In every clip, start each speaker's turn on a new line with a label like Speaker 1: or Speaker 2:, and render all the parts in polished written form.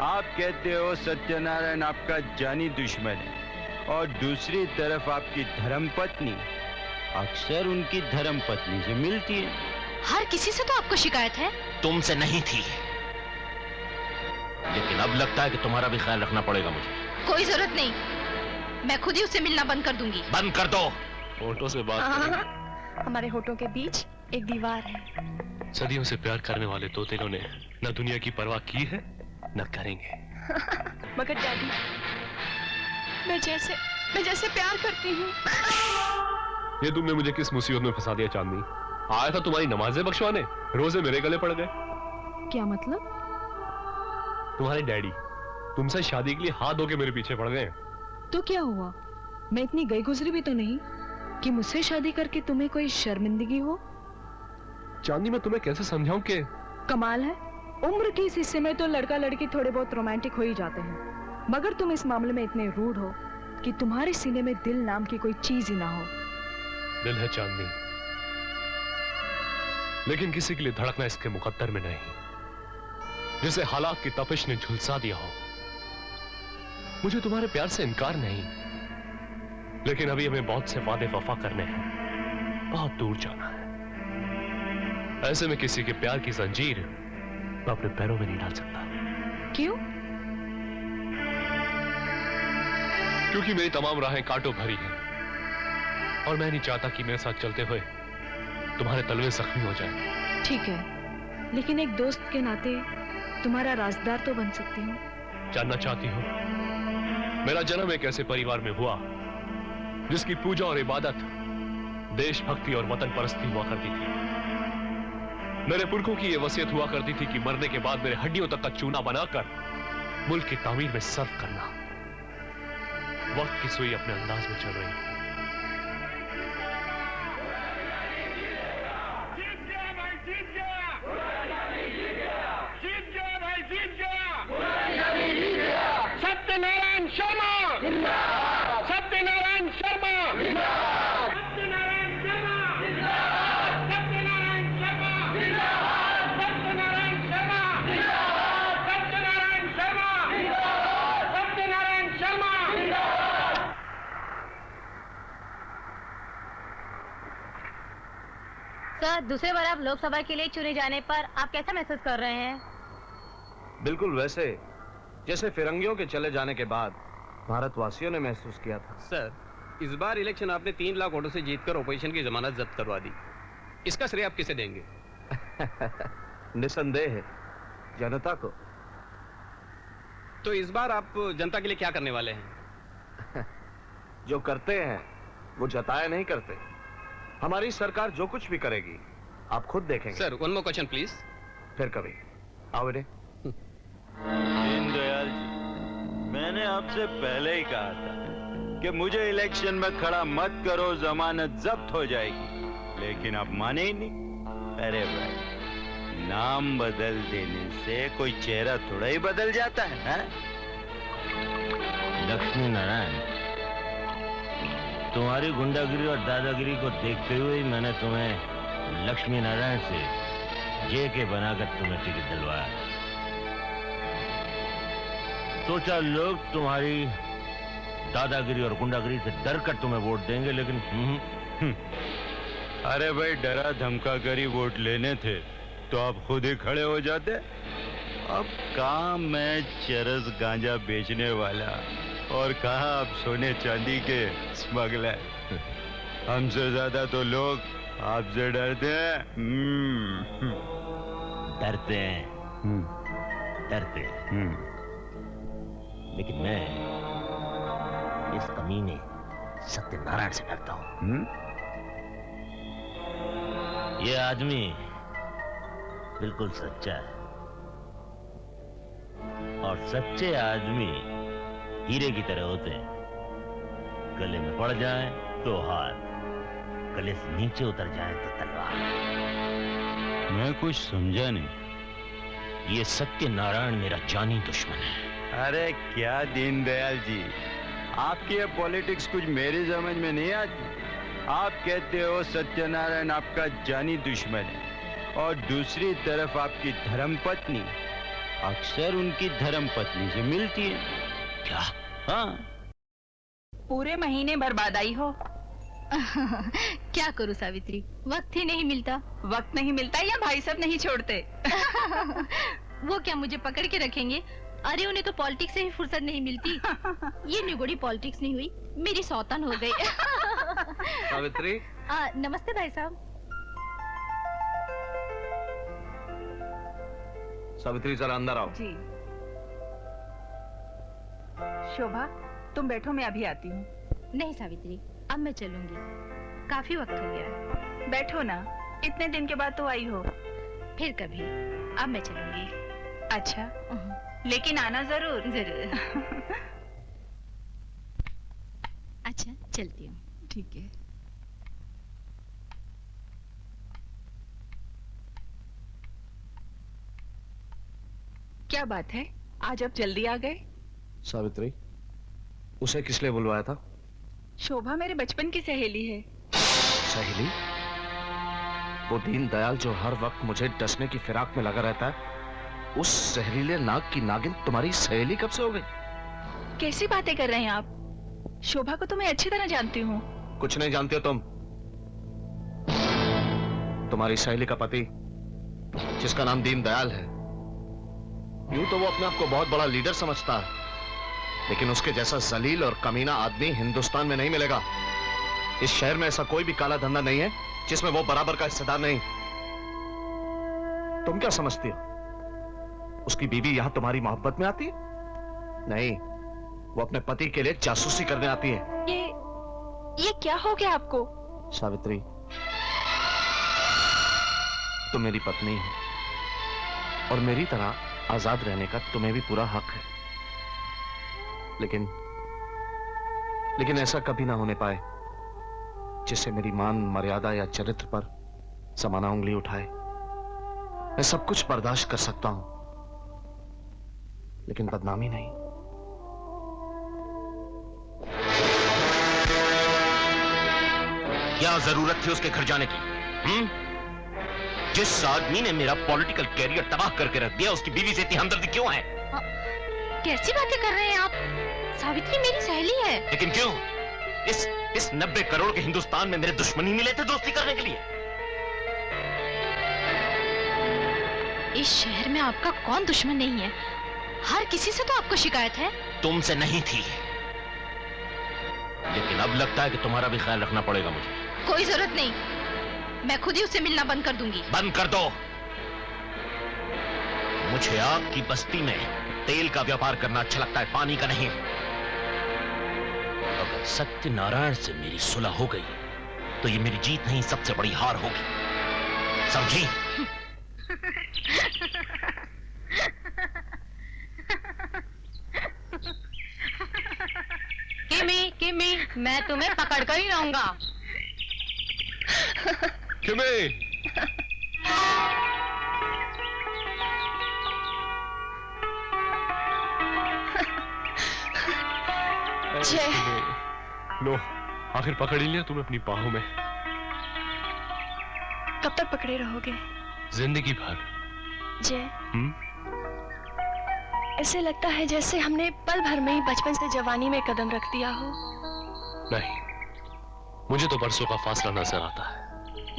Speaker 1: आप कहते हो सत्यनारायण आपका जानी दुश्मन है और दूसरी तरफ आपकी धर्मपत्नी अक्सर उनकी धर्मपत्नी से मिलती है।
Speaker 2: हर किसी से तो आपको शिकायत है।
Speaker 3: तुमसे नहीं थी, लेकिन अब लगता है कि तुम्हारा भी ख्याल रखना पड़ेगा मुझे।
Speaker 2: कोई जरूरत नहीं, मैं खुद ही उससे मिलना बंद कर दूंगी।
Speaker 3: बंद कर दो।
Speaker 4: होठों से बात
Speaker 2: करें। हमारे होठों के बीच एक दीवार है।
Speaker 4: सदियों से प्यार करने वाले दो दिलों ने न दुनिया की परवाह की है न करेंगे।
Speaker 2: मगर डैडी, मैं जैसे प्यार करती हूँ।
Speaker 4: ये तुमने मुझे किस मुसीबत में फंसा दिया चांदनी? आया था तुम्हारी नमाजें बख्शवाने, रोजे मेरे गले पड़ गए।
Speaker 2: क्या मतलब?
Speaker 4: तुम्हारे डैडी तुमसे शादी के लिए हाथ धो के मेरे पीछे पड़ गए।
Speaker 5: तो क्या हुआ? मैं इतनी गई गुजरी भी तो नहीं कि मुझसे शादी करके तुम्हें कोई शर्मिंदगी हो।
Speaker 4: चांदनी मैं तुम्हें कैसे समझाऊं कि
Speaker 5: कमाल है, उम्र के इस हिस्से में तो लड़का लड़की थोड़े बहुत रोमांटिक हो ही जाते हैं, मगर तुम इस मामले में इतने रूड हो कि तुम्हारे सीने में दिल नाम की कोई चीज ही ना हो।
Speaker 4: दिल है चांदनी, लेकिन किसी के लिए धड़कना इसके मुकद्दर में नहीं, जिसे हालात की तपिश ने झुलसा दिया हो। मुझे तुम्हारे प्यार से इनकार नहीं, लेकिन अभी हमें बहुत से वादे वफा करने हैं, बहुत दूर जाना है। ऐसे में किसी के प्यार की जंजीर मैं अपने पैरों में नहीं डाल सकता।
Speaker 5: क्यों?
Speaker 4: क्योंकि मेरी तमाम राहें कांटों भरी हैं और मैं नहीं चाहता कि मेरे साथ चलते हुए तुम्हारे तलवे जख्मी हो जाए।
Speaker 5: ठीक है, लेकिन एक दोस्त के नाते तुम्हारा राजदार तो बन सकती हूँ।
Speaker 4: जानना चाहती हूँ मेरा जन्म एक ऐसे परिवार में हुआ जिसकी पूजा और इबादत देशभक्ति और वतन परस्ती हुआ करती थी। मेरे पुरखों की यह वसीयत हुआ करती थी कि मरने के बाद मेरे हड्डियों तक का चूना बनाकर मुल्क की तामीर में सर्व करना। वक्त की सुई अपने अंदाज में चल रही है।
Speaker 6: सत्यनारायण शर्मा, सत्यनारायण शर्मा, सत्यनारायण शर्मा, सत्यनारायण शर्मा, सत्यनारायण शर्मा, सत्यनारायण शर्मा, सत्यनारायण शर्मा।
Speaker 2: सर, दूसरे बार आप लोकसभा के लिए चुने जाने पर आप कैसा महसूस कर रहे हैं?
Speaker 3: बिल्कुल वैसे जैसे फिरंगियों के चले जाने के बाद भारतवासियों ने महसूस किया था।
Speaker 7: सर, इस बार इलेक्शन आपने 3 लाख वोटों से जीतकर ओपोजिशन की जमानत जब्त करवा दी। इसका श्रेय आप किसे देंगे?
Speaker 3: निसंदेह है जनता को।
Speaker 7: तो इस बार आप जनता के लिए क्या करने वाले हैं?
Speaker 3: जो करते हैं वो जताया नहीं करते। हमारी सरकार जो कुछ भी करेगी आप खुद देखेंगे।
Speaker 7: Sir, one more question please.
Speaker 3: फिर कभी आओ बेटे।
Speaker 1: दीनदयाल जी, मैंने आपसे पहले ही कहा था कि मुझे इलेक्शन में खड़ा मत करो, जमानत जब्त हो जाएगी, लेकिन आप माने ही नहीं। अरे भाई, नाम बदल देने से कोई चेहरा थोड़ा ही बदल जाता है ना?
Speaker 3: लक्ष्मी नारायण, तुम्हारी गुंडागिरी और दादागिरी को देखते हुए ही मैंने तुम्हें लक्ष्मी नारायण से जेके बनाकर तुम्हें टिकट दिलवाया। सोचा लोग तुम्हारी दादागिरी और गुंडागिरी से डर कर तुम्हें वोट देंगे, लेकिन
Speaker 1: अरे भाई, डरा धमका कर ही वोट लेने थे तो आप खुद ही खड़े हो जाते। अब कहाँ मैं चरस गांजा बेचने वाला और कहाँ आप सोने चांदी के स्मगलर। हमसे ज्यादा तो लोग आपसे डरते हैं।
Speaker 3: डरते हैं, डरते हैं। लेकिन मैं इस कमीने सत्यनारायण से डरता हूं। ये आदमी बिल्कुल सच्चा है और सच्चे आदमी हीरे की तरह होते हैं। गले में पड़ जाए तो हाथ, गले से नीचे उतर जाए तो तलवार।
Speaker 1: मैं कुछ समझा नहीं।
Speaker 3: ये सत्यनारायण मेरा जानी दुश्मन है।
Speaker 1: अरे क्या दीनदयाल जी, आपकी ये पॉलिटिक्स कुछ मेरी समझ में नहीं आती।
Speaker 3: आप कहते हो सत्यनारायण आपका जानी दुश्मन है और दूसरी तरफ आपकी धर्मपत्नी
Speaker 1: अक्सर उनकी धर्म पत्नी से मिलती है।
Speaker 3: क्या?
Speaker 1: हाँ।
Speaker 8: पूरे महीने बर्बाद आई हो।
Speaker 2: क्या करूं सावित्री, वक्त ही नहीं मिलता।
Speaker 8: वक्त नहीं मिलता या भाई साहब नहीं छोड़ते?
Speaker 2: वो क्या मुझे पकड़ के रखेंगे? अरे उन्हें तो पॉलिटिक्स से ही फुर्सत नहीं मिलती। ये निगोड़ी पॉलिटिक्स नहीं हुई, मेरी सौतन हो गई।
Speaker 7: सावित्री,
Speaker 2: नमस्ते भाई साहब।
Speaker 7: सावित्री जरा अंदर आओ।
Speaker 8: जी। शोभा, तुम बैठो, मैं अभी आती हूँ।
Speaker 2: नहीं सावित्री, अब मैं चलूंगी, काफी वक्त हो गया है।
Speaker 8: बैठो ना, इतने दिन के बाद तो आई हो।
Speaker 2: फिर कभी, अब मैं चलूंगी।
Speaker 8: अच्छा, लेकिन आना जरूर।
Speaker 2: जरूर। अच्छा, चलती हूँ।
Speaker 8: ठीक है। क्या बात है, आज आप जल्दी आ गए?
Speaker 7: सावित्री, उसे किस लिए बुलवाया था?
Speaker 8: शोभा मेरे बचपन की सहेली है।
Speaker 7: सहेली? वो दीन दयाल जो हर वक्त मुझे डसने की फिराक में लगा रहता है, उस जहरीले नाग की नागिन तुम्हारी सहेली कब से हो गई?
Speaker 8: कैसी बातें कर रहे हैं आप? शोभा को तो मैं अच्छी तरह जानती हूँ।
Speaker 7: कुछ नहीं जानते हो तुम। तुम्हारी सहेली का पति, जिसका नाम दीन दयाल है, यूं तो वो अपने आप को बहुत बड़ा लीडर समझता है, लेकिन उसके जैसा जलील और कमीना आदमी हिंदुस्तान में नहीं मिलेगा। इस शहर में ऐसा कोई भी काला धंधा नहीं है जिसमें वो बराबर का हिस्सेदार नहीं। तुम क्या समझती हो? उसकी बीवी यहां तुम्हारी मोहब्बत में आती है? नहीं, वो अपने पति के लिए जासूसी करने आती है।
Speaker 8: ये क्या हो गया आपको?
Speaker 7: सावित्री, तुम मेरी पत्नी हो और मेरी तरह आजाद रहने का तुम्हें भी पूरा हक है, लेकिन ऐसा कभी ना होने पाए जिससे मेरी मान, मर्यादा या चरित्र पर जमाना उंगली उठाए। मैं सब कुछ बर्दाश्त कर सकता हूं, लेकिन बदनामी नहीं।
Speaker 3: क्या जरूरत थी उसके घर जाने की? जिस आदमी ने मेरा पॉलिटिकल कैरियर तबाह करके रख दिया, उसकी बीवी से इतनी हमदर्दी क्यों है?
Speaker 2: कैसी बातें कर रहे हैं आप? सावित्री मेरी सहेली है।
Speaker 3: लेकिन क्यों? इस 90 करोड़ के हिंदुस्तान में मेरे दुश्मन ही मिले थे दोस्ती करने के लिए।
Speaker 2: इस शहर में आपका कौन दुश्मन नहीं है? हर किसी से तो आपको शिकायत है।
Speaker 3: तुमसे नहीं थी, लेकिन अब लगता है कि तुम्हारा भी ख्याल रखना पड़ेगा मुझे।
Speaker 2: कोई जरूरत नहीं, मैं खुद ही उससे मिलना बंद कर दूंगी।
Speaker 3: बंद कर दो। मुझे आपकी बस्ती में तेल का व्यापार करना अच्छा लगता है, पानी का नहीं। अगर सत्यनारायण से मेरी सुलह हो गई तो ये मेरी जीत नहीं, सबसे बड़ी हार होगी, समझी?
Speaker 2: किमी, मैं तुम्हें पकड़ कर ही रहूंगा।
Speaker 4: किमी! लो, आखिर पकड़ ही लिया तुम्हें अपनी बाहों में।
Speaker 9: कब तक पकड़े रहोगे?
Speaker 4: जिंदगी भर।
Speaker 9: जय, ऐसे लगता है जैसे हमने पल भर में ही बचपन से जवानी में कदम रख दिया हो।
Speaker 4: नहीं, मुझे तो बरसों का फासला नजर आता है।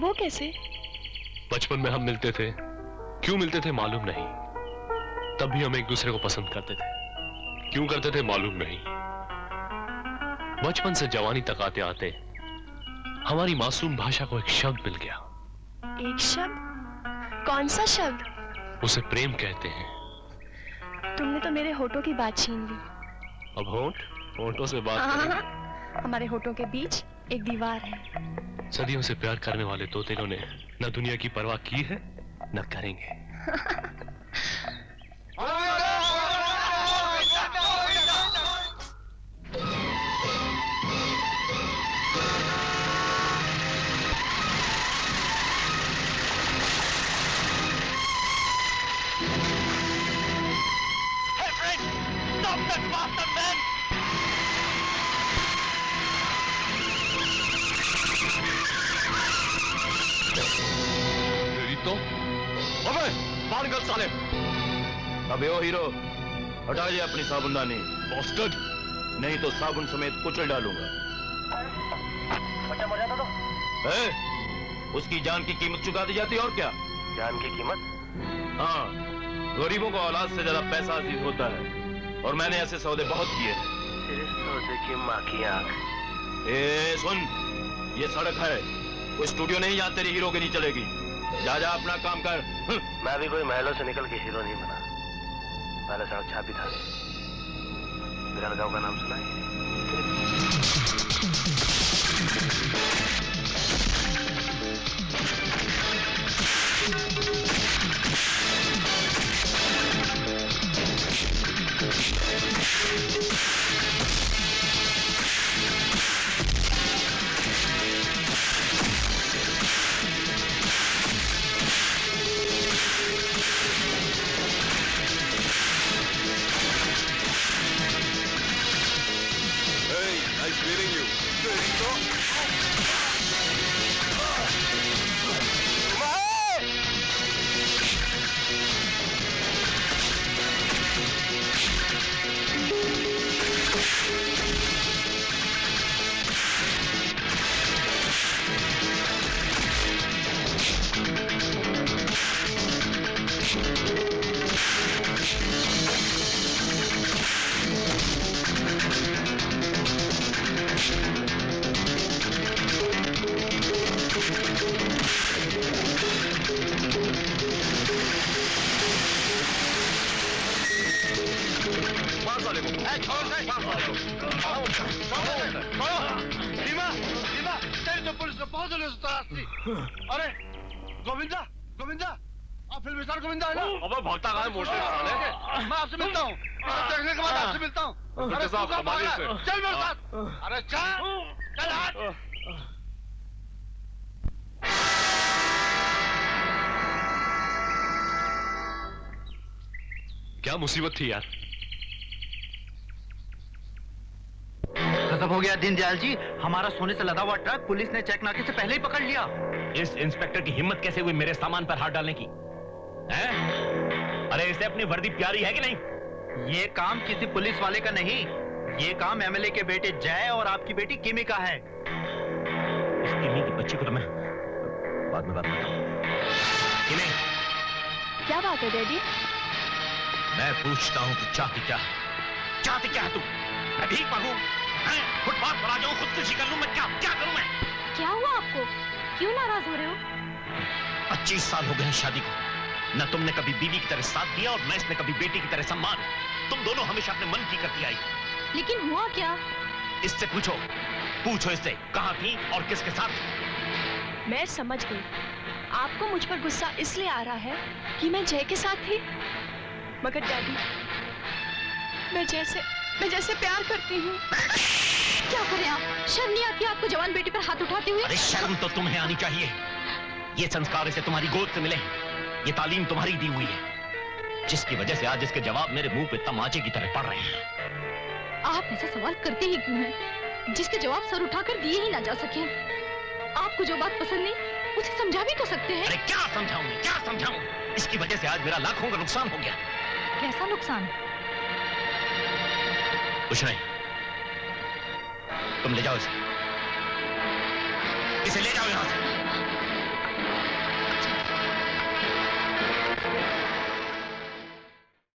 Speaker 9: वो कैसे?
Speaker 4: बचपन में हम मिलते थे, क्यों मिलते थे मालूम नहीं, तब भी हम एक दूसरे को पसंद करते थे, क्यों करते थे मालूम नहीं। बचपन से जवानी तक आते आते हमारी मासूम भाषा को एक शब्द मिल गया।
Speaker 9: एक शब्द? कौन सा शब्द?
Speaker 4: उसे प्रेम कहते हैं।
Speaker 9: तुमने तो मेरे होठों की बात छीन ली।
Speaker 4: अब होठों से बात करें?
Speaker 9: हमारे होठों के बीच एक दीवार है।
Speaker 4: सदियों से प्यार करने वाले दो दिलों ने न दुनिया की परवाह की है न करेंगे।
Speaker 7: तो बाहर निकल साले। अबे ओ हीरो, हटा ले अपनी साबुनदानी।
Speaker 4: बॉस्टर्ड!
Speaker 7: नहीं तो साबुन समेत कुचल डालूंगा।
Speaker 10: बच्चा मर जाता तो?
Speaker 7: उसकी जान की कीमत चुका दी जाती है और क्या?
Speaker 10: जान की कीमत?
Speaker 7: हाँ, गरीबों को औलाद से ज्यादा पैसा अजीज होता है, और मैंने ऐसे सौदे बहुत किए।
Speaker 10: तेरे सौदे की माँ की आंख।
Speaker 7: ए सुन, ये सड़क है, कोई स्टूडियो नहीं जहाँ तेरी हीरो की नहीं चलेगी। जा जा अपना काम कर।
Speaker 10: मैं भी कोई महलों से निकल के हीरो नहीं बना, पहले सड़क छापी था। बिरलगांव का नाम सुना है?
Speaker 6: अरे गोविंदा, गोविंदा, आप फिल्म स्टार गोविंदा है ना?
Speaker 4: अबे भागता कहाँ है मोटे साले?
Speaker 6: मैं आपसे मिलता हूँ, देखने के बाद आपसे मिलता हूँ। अरे
Speaker 4: साहब,
Speaker 6: तू कहाँ
Speaker 4: कमाल
Speaker 6: भागा?
Speaker 4: से।
Speaker 6: चल मेरे साथ। अरे चल, चल हट।
Speaker 4: क्या मुसीबत थी यार?
Speaker 11: खत्म हो गया दीनदयाल जी, हमारा सोने से लदा हुआ ट्रक पुलिस ने चेक नाके से पहले ही पकड़ लिया।
Speaker 3: इस इंस्पेक्टर की हिम्मत कैसे हुई मेरे सामान पर हाथ डालने की? हैं? अरे इसे अपनी वर्दी प्यारी है कि नहीं?
Speaker 11: ये काम किसी पुलिस वाले का नहीं, ये काम एमएलए के बेटे जय और आपकी बेटी किमी का है।
Speaker 3: इस किमी की बच्ची को तो मैं बाद में बात करता हूँ। किमी,
Speaker 9: क्या बात है डैडी?
Speaker 3: मैं पूछता हूँ कि चाहती क्या है? चाहती क्या है तू? मैं भीख मांगू? फुटपाथ पर आ जाऊं, खुदकुशी कर लूं? मैं क्या क्या करूं मैं?
Speaker 2: क्या हुआ आपको? क्यों नाराज हो रहे हो?
Speaker 3: 25 साल हो गए हैं शादी को, न तुमने कभी बीवी की तरह साथ दिया और न इसने कभी बेटी की तरह सम्मान। तुम दोनों हमेशा अपने मन की करती आई।
Speaker 2: लेकिन हुआ क्या?
Speaker 3: इससे पूछो, पूछो इससे, कहाँ थी और किसके साथ?
Speaker 9: मैं समझ गई, आपको मुझ पर गुस्सा इसलिए आ रहा है कि मैं जय के साथ थी। मगर डैडी, मैं जैसे प्यार करती हूँ।
Speaker 2: क्या करें आप? शर्म नहीं आती आपको जवान बेटी पर हाथ उठाते हुए?
Speaker 3: अरे शर्म तो तुम्हें आनी चाहिए। ये संस्कार इसे तुम्हारी गोद से मिले, ये तालीम तुम्हारी दी हुई है, जिसकी वजह से आज इसके जवाब मेरे मुंह पे तमाचे की तरह पड़ रहे हैं।
Speaker 2: आप ऐसा सवाल करते ही क्यों हैं, जिसके जवाब सर उठाकर दिए ही ना जा सके? आपको जो बात पसंद नहीं, उसे समझा भी तो सकते हैं।
Speaker 3: अरे क्या समझाऊं, क्या समझाऊं? इसकी वजह से आज मेरा लाखों का नुकसान हो गया।
Speaker 2: कैसा नुकसान?
Speaker 3: कुछ नहीं, तुम ले जाओ इसे ले जाओ यहाँ से।